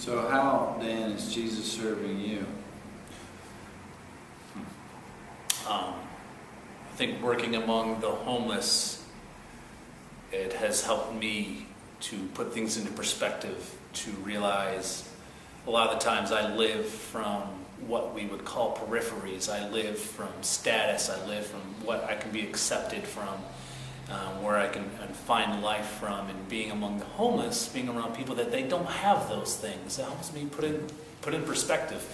So how, Dan, is Jesus serving you? I think working among the homeless, it has helped me to put things into perspective, to realize a lot of the times I live from what we would call peripheries. I live from status. I live from what I can be accepted from, where I can find life from. And being among the homeless, being around people that they don't have those things, it helps me put in perspective.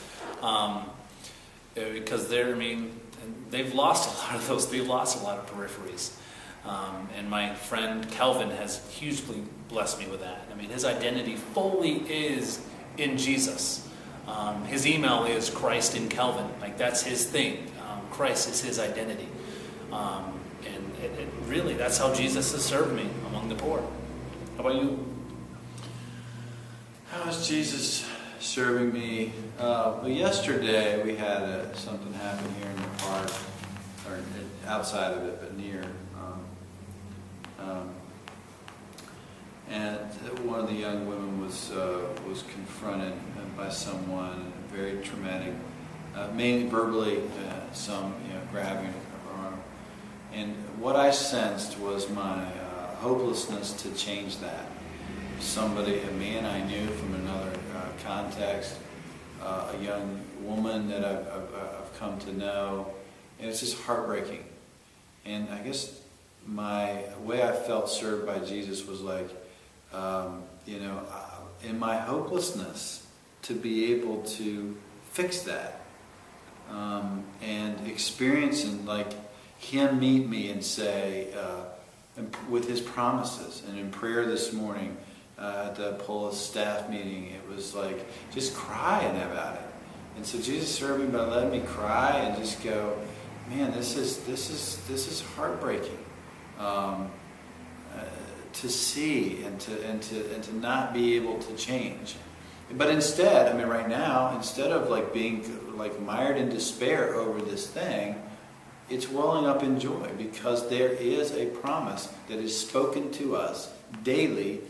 Because they've lost a lot of those. They've lost a lot of peripheries. And my friend Calvin has hugely blessed me with that. I mean, his identity fully is in Jesus. His email is Christ in Calvin. Like, that's his thing. Christ is his identity. And it really, that's how Jesus has served me among the poor. How about you? How is Jesus serving me? Well, yesterday we had something happen here in the park, or outside of it, but near. And one of the young women was confronted by someone, very traumatic, mainly verbally, some grabbing her arm. And what I sensed was my hopelessness to change that. A man I knew from another context, a young woman that I've come to know, and it's just heartbreaking. And I guess my way I felt served by Jesus was like, in my hopelessness, to be able to fix that, and experiencing like Him meet me and say, with His promises. And in prayer this morning, at the Polis staff meeting, it was like just crying about it. And so Jesus served me by letting me cry and just go, man, this is heartbreaking. To see and to not be able to change. But instead, right now, instead of like being like mired in despair over this thing, it's welling up in joy, because there is a promise that is spoken to us daily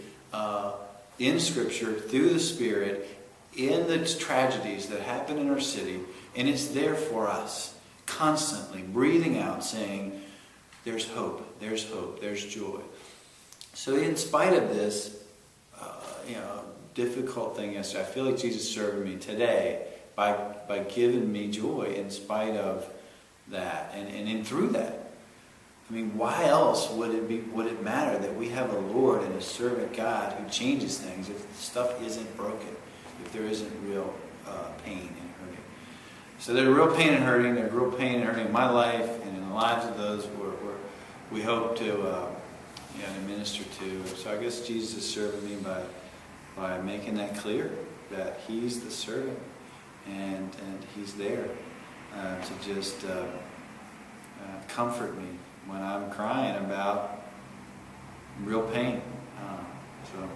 in Scripture through the Spirit in the tragedies that happen in our city, and it's there for us, constantly breathing out, saying, "There's hope, there's hope, there's joy." So in spite of this, difficult thing yesterday, I feel like Jesus served me today by giving me joy in spite of that, and through that. Why else would it matter that we have a Lord and a servant God who changes things if stuff isn't broken, if there isn't real pain and hurting? So there's real pain and hurting. There's real pain and hurting in my life and in the lives of those we hope to minister to. So I guess Jesus is serving me by making that clear, that He's the servant and He's there to just comfort me when I'm crying about real pain. So